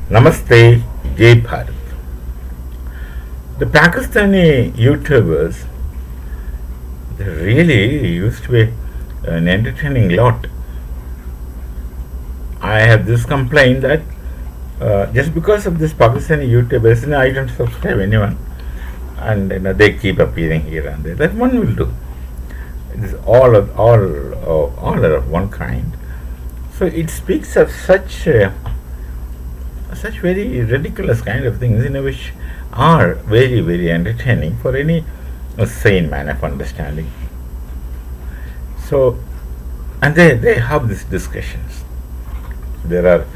Namaste, Jai Bharat. The Pakistani YouTubers, they really used to be an entertaining lot. I have this complaint that just because of this Pakistani YouTubers, I don't subscribe anyone, and they keep appearing here and there. That one will do. It is all are of one kind. So it speaks of such very ridiculous kind of things, which are very very entertaining for any sane man of understanding. So, and they have these discussions. There are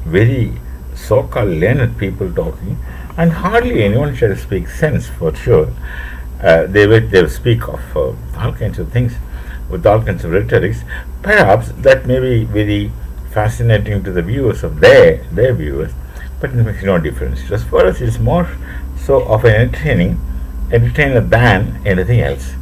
very so-called learned people talking, and hardly anyone shall speak sense for sure. They speak of all kinds of things with all kinds of rhetorics. Perhaps that may be very fascinating to the viewers of their viewers, but it makes no difference. Just for us, it's more so of an entertainer than anything else.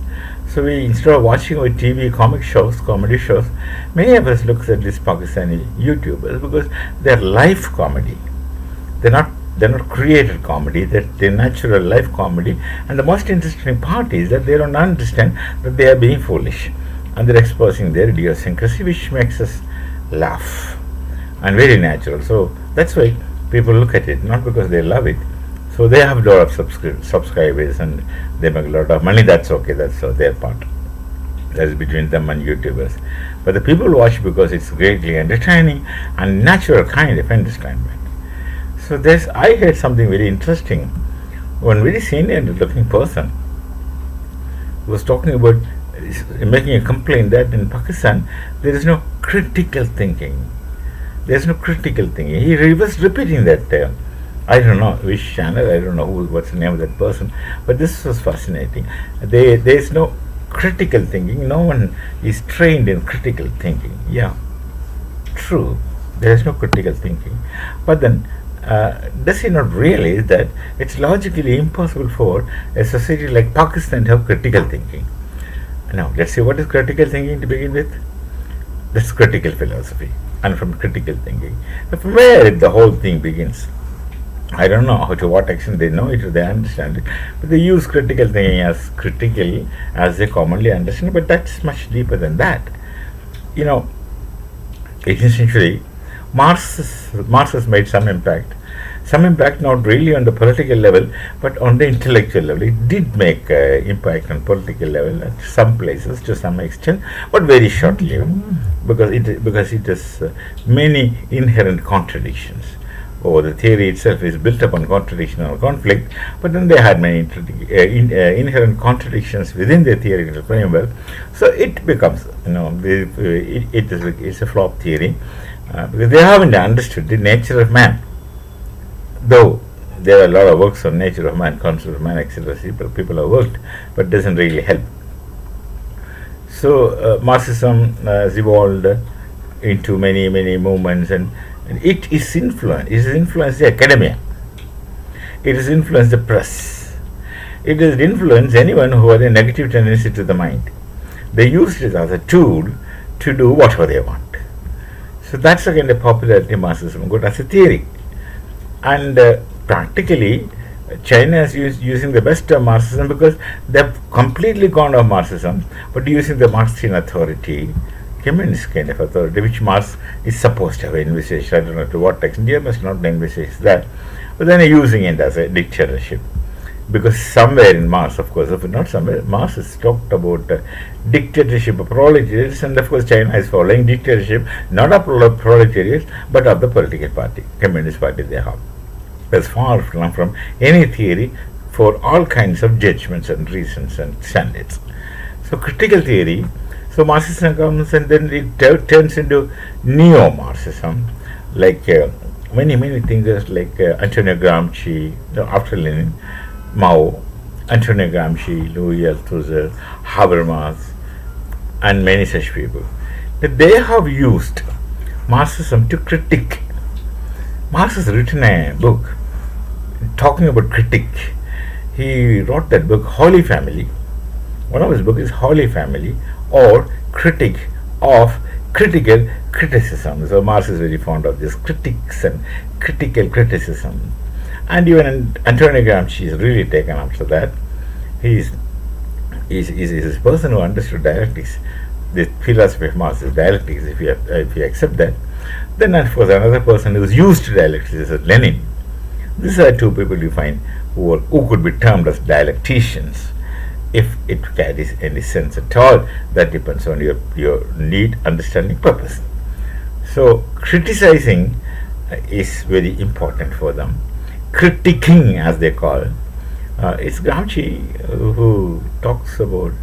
So we, instead of watching our TV comic shows, comedy shows, many of us look at these Pakistani YouTubers because they're live comedy. They're not created comedy. They're natural life comedy. And the most interesting part is that they don't understand that they are being foolish, and they're exposing their idiosyncrasy, which makes us laugh and very natural. So that's why people look at it, not because they love it. So they have a lot of subscribers and they make a lot of money. That's okay. That's their part. That's between them and YouTubers. But the people watch because it's greatly entertaining and natural kind of entertainment. So I heard something very interesting. One very senior looking person was talking about making a complaint that in Pakistan there is no critical thinking. There's no critical thinking. He was repeating that term. I don't know which channel, I don't know what's the name of that person, but this was fascinating. There is no critical thinking. No one is trained in critical thinking. Yeah, true. There is no critical thinking. But then, does he not realize that it's logically impossible for a society like Pakistan to have critical thinking? Now, let's see what is critical thinking to begin with. That's critical philosophy, and from critical thinking, from where the whole thing begins. I don't know to what extent they know it or they understand it, but they use critical thinking as critical as they commonly understand, but that's much deeper than that. 18th century, Marx has made some impact not really on the political level, but on the intellectual level. It did make impact on political level at some places to some extent, but very shortly, because it has many inherent contradictions. The theory itself is built upon contradiction or conflict, but then they had many inherent contradictions within the theoretical framework. So it becomes, it's a flop theory because they haven't understood the nature of man. Though there are a lot of works on nature of man, concept of man, etc. People have worked, but it doesn't really help. So Marxism has evolved into many movements, and it has influenced the academia. It has influenced the press. It has influenced anyone who had a negative tendency to the mind. They used it as a tool to do whatever they want. So that's again the popularity of Marxism got as a theory. And practically, China is using the best of Marxism because they've completely gone off Marxism, but using the Marxian authority, communist kind of authority, which Marx is supposed to have envisaged. I don't know to what extent. He must not envisage that, but then using it as a dictatorship. Because somewhere in Marx, of course, if not somewhere, Marx has talked about dictatorship of proletariats, and of course China is following dictatorship, not of proletariats, but of the political party, communist party they have. That's far from any theory for all kinds of judgments and reasons and standards. So critical theory, so Marxism comes and then it turns into neo-Marxism, like many thinkers like Antonio Gramsci, after Lenin, Mao, Antonio Gramsci, Louis Althusser, Habermas, and many such people. They have used Marxism to critique. Marx has written a book talking about critique. He wrote that book, Holy Family. One of his books is Holy Family, or Critique of critical criticism. So Marx is very fond of this critics and critical criticism. And even Antonio Gramsci is really taken after that. He is a person who understood dialectics. The philosophy of Marx is dialectics. If you accept that, then of course another person who is used to dialectics is Lenin. These are two people you find who could be termed as dialecticians. If it carries any sense at all, that depends on your need, understanding, purpose. So criticizing is very important for them. Critiquing, as they call, it's Gramsci who talks about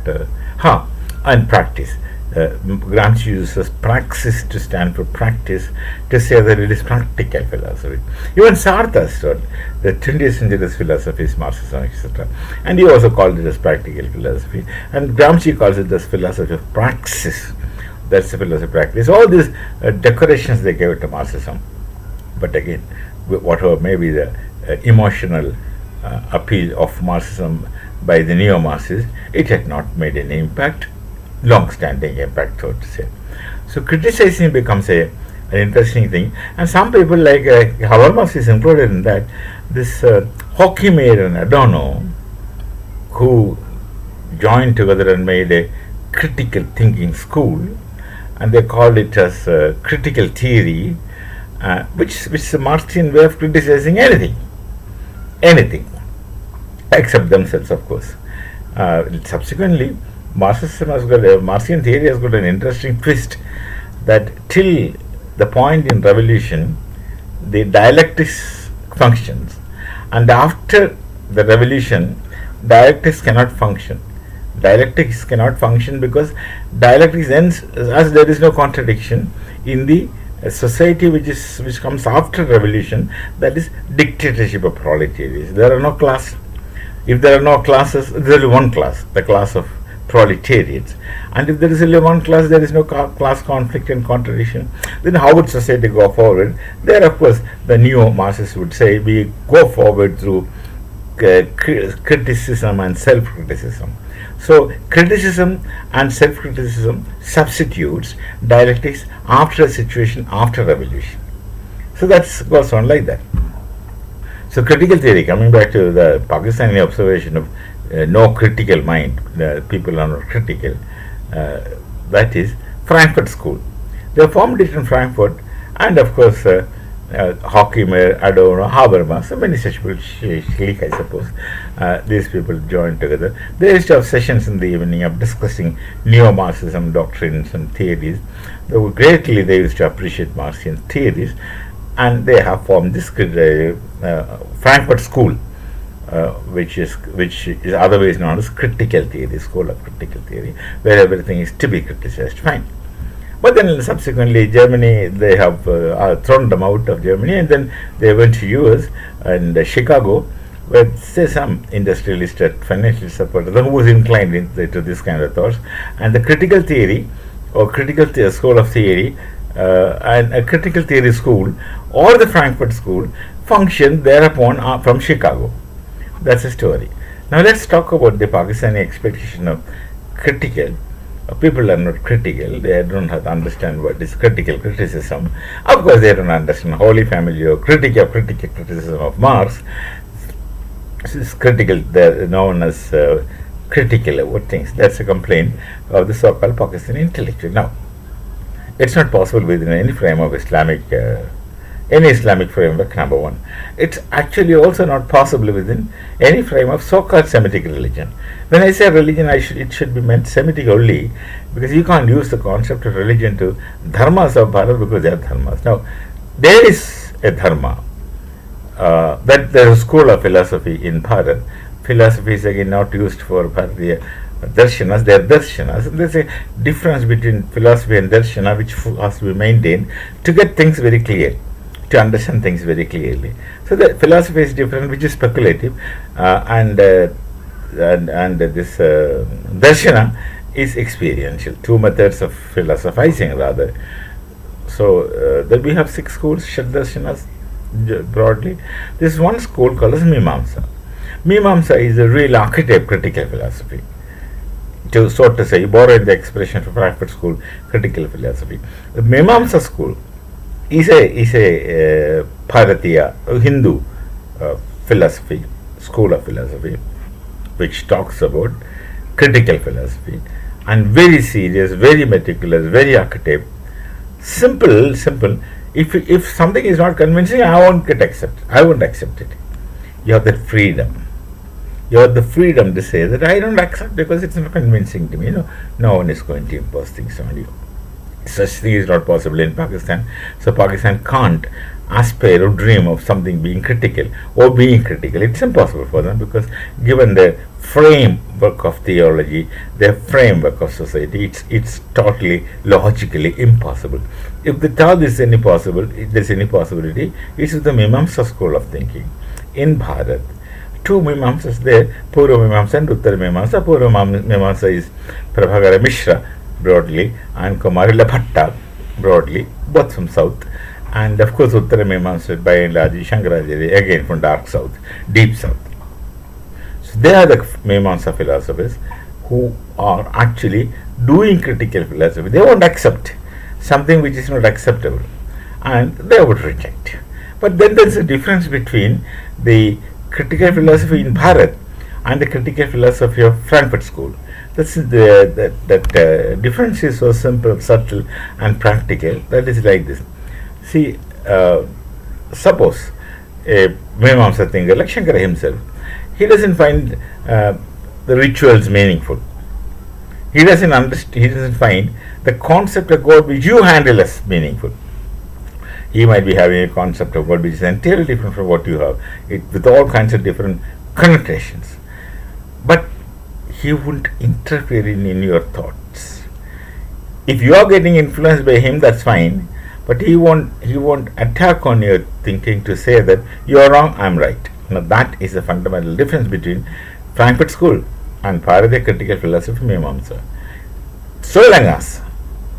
and practice. Gramsci uses praxis to stand for practice, to say that it is practical philosophy. Even Sartre thought the 20th century's philosophy is Marxism, etc. And he also called it as practical philosophy. And Gramsci calls it as philosophy of praxis. That's the philosophy of practice. All these decorations they gave it to Marxism. But again, whatever may be the emotional appeal of Marxism by the neo-Marxists, it had not made any impact, long-standing impact, so to say. So criticizing becomes an interesting thing, and some people like Habermas is included in that. This Horkheimer and Adorno, who joined together and made a critical thinking school, and they called it as critical theory, which is a Marxian way of criticizing anything, except themselves, of course. Subsequently, Marxian theory has got an interesting twist, that till the point in revolution, the dialectics functions, and after the revolution, dialectics cannot function. Dialectics cannot function because dialectics ends as there is no contradiction in the society which comes after revolution, that is dictatorship of proletariat. There are no classes. If there are no classes, there is one class, the class of proletariats. And if there is only one class, there is no class conflict and contradiction. Then how would society go forward? There, of course, the neo-Marxists would say we go forward through criticism and self-criticism. So criticism and self-criticism substitutes dialectics after a situation, after revolution. So that goes on like that. So critical theory, coming back to the Pakistani observation of no critical mind, people are not critical, that is Frankfurt School. They formed it in Frankfurt, and of course Horkheimer, Adorno, Habermas, so many such people, Schlick, I suppose, these people joined together. They used to have sessions in the evening of discussing neo-Marxism doctrines and theories. They used to appreciate Marxian theories, and they have formed this Frankfurt School, which is otherwise known as critical theory, school of critical theory, where everything is to be criticized. Fine. But then subsequently Germany, they have thrown them out of Germany, and then they went to US and Chicago, where say some industrialist financial supporter who was inclined to this kind of thoughts, and the critical theory or critical school of theory and a critical theory school or the Frankfurt School functioned thereupon from Chicago. That's the story. Now let's talk about the Pakistani expectation of critical. People are not critical. They don't have to understand what is critical criticism. Of course, they don't understand Holy Family or critical criticism of Marx. This is critical. They're known as critical about things. That's a complaint of the so-called Pakistani intellectual. Now, it's not possible within any frame of any Islamic framework, number one. It's actually also not possible within any frame of so-called Semitic religion. When I say religion, it should be meant Semitic only, because you can't use the concept of religion to dharmas of Bharat, because they are dharmas. Now, there is a dharma, that there is a school of philosophy in Bharat. Philosophy is again not used for Bharatiya darshanas, they are darshanas. And there's a difference between philosophy and darshana which has to be maintained to get things very clear, to understand things very clearly. So the philosophy is different, which is speculative, and this darshana is experiential. Two methods of philosophizing, rather. So then we have 6 schools, Shad darshanas broadly. This is one school called as Mimamsa. Mimamsa is a real archetype critical philosophy. to so to say, borrowing the expression from Frankfurt School, critical philosophy. The Mimamsa school is a Bharatiya, a Hindu philosophy, school of philosophy, which talks about critical philosophy, and very serious, very meticulous, very archetype, simple. If something is not convincing, I won't accept it. You have that freedom. You have the freedom to say that I don't accept because it's not convincing to me. No one is going to impose things on you. Such thing is not possible in Pakistan. So Pakistan can't aspire or dream of something being critical or being critical. It's impossible for them because given their framework of theology, their framework of society, it's totally logically impossible. If the thought is any possible, if there's any possibility, it's the Mimamsa school of thinking in Bharat. Two Mimamsas there, Purva Mimamsa and Uttara Mimamsa. Purva Mimamsa is Prabhakara Mishra broadly and Kumarila Bhatta broadly, both from south. And of course Uttara Mimamsa by and large Shankaracharya again from dark south, deep south. So they are the Mimamsa philosophers who are actually doing critical philosophy. They won't accept something which is not acceptable and they would reject. But then there's a difference between the critical philosophy in Bharat and the critical philosophy of Frankfurt School. That difference is so simple, subtle, and practical. That is like this. See, suppose a Mimamsa thinker like Shankara himself, he doesn't find the rituals meaningful. He doesn't find the concept of God which you handle as meaningful. He might be having a concept of God which is entirely different from what you have, with all kinds of different connotations. But he won't interfere in your thoughts. If you are getting influenced by him, that's fine. But he won't attack on your thinking to say that you are wrong, I am right. Now that is the fundamental difference between Frankfurt School and Bharatiya critical philosophy Mimamsa. So long as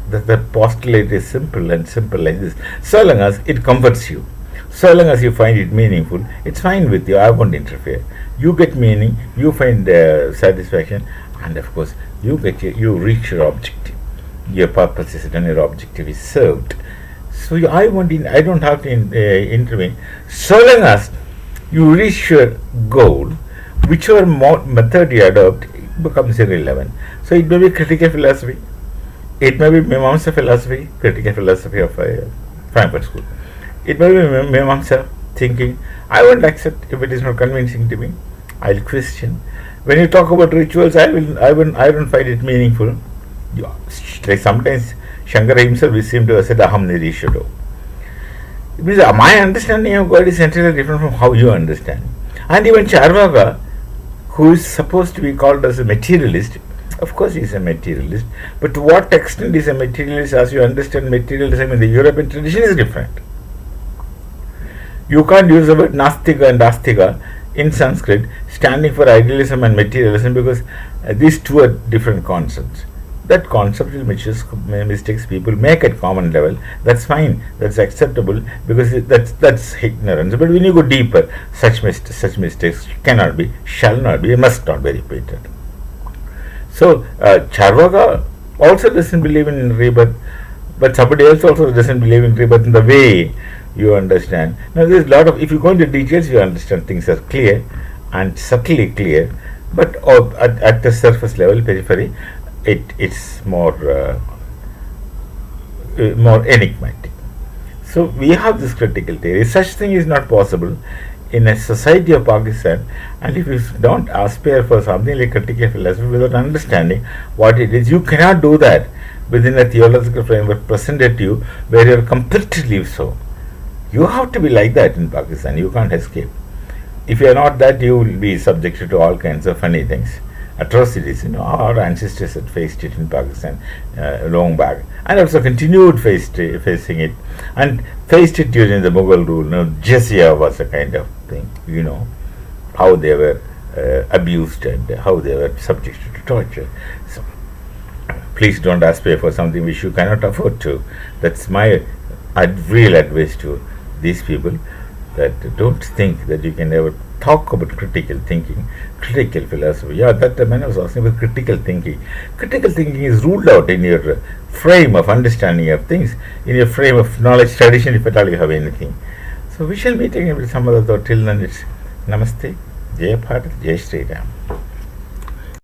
the postulate is simple like this, so long as it comforts you, so long as you find it meaningful, it's fine with you. I won't interfere. You get meaning, you find satisfaction, and of course you reach your objective. Your purpose is done, your objective is served. So I don't have to intervene. So long as you reach your goal, whichever method you adopt, it becomes irrelevant. So it may be critical philosophy, it may be Mimamsa philosophy, critical philosophy of Frankfurt School. It may be Mimamsa thinking. I won't accept if it is not convincing to me. I'll question. When you talk about rituals, I don't find it meaningful. Like sometimes Shankara himself we seem to have said Aham Nirishado. It means my understanding of God is entirely different from how you understand. And even Charvaka, who is supposed to be called as a materialist, of course he is a materialist, but to what extent is a materialist as you understand materialism in the European tradition is different. You can't use the word Nastika and Astika in Sanskrit standing for idealism and materialism because these two are different concepts. That conceptual mistakes people make at common level, that's fine, that's acceptable because that's ignorance. But when you go deeper, such mistakes cannot be, shall not be, must not be repeated. So Charvaka also doesn't believe in rebirth, but somebody else also doesn't believe in rebirth in the way you understand. Now there's a lot of, if you go into details, you understand things are clear and subtly clear, but at the surface level, periphery, it's more enigmatic. So we have this critical theory. Such thing is not possible in a society of Pakistan, and if you don't aspire for something like critical philosophy without understanding what it is, you cannot do that within a theological framework presented to you where you are completely so. You have to be like that in Pakistan. You can't escape. If you are not that, you will be subjected to all kinds of funny things, atrocities. Our ancestors had faced it in Pakistan long back, and also continued facing it, and faced it during the Mughal rule. Jizya was a kind of thing. How they were abused and how they were subjected to torture. So please don't aspire for something which you cannot afford to. That's my real advice to these people. that don't think that you can ever talk about critical thinking, critical philosophy. Yeah, that the man was asking about critical thinking. Critical thinking is ruled out in your frame of understanding of things, in your frame of knowledge tradition, if at all you have anything. So we shall meet again with some other thought. Till then, it's Namaste, Jai Bharat, Jai Sri Ram.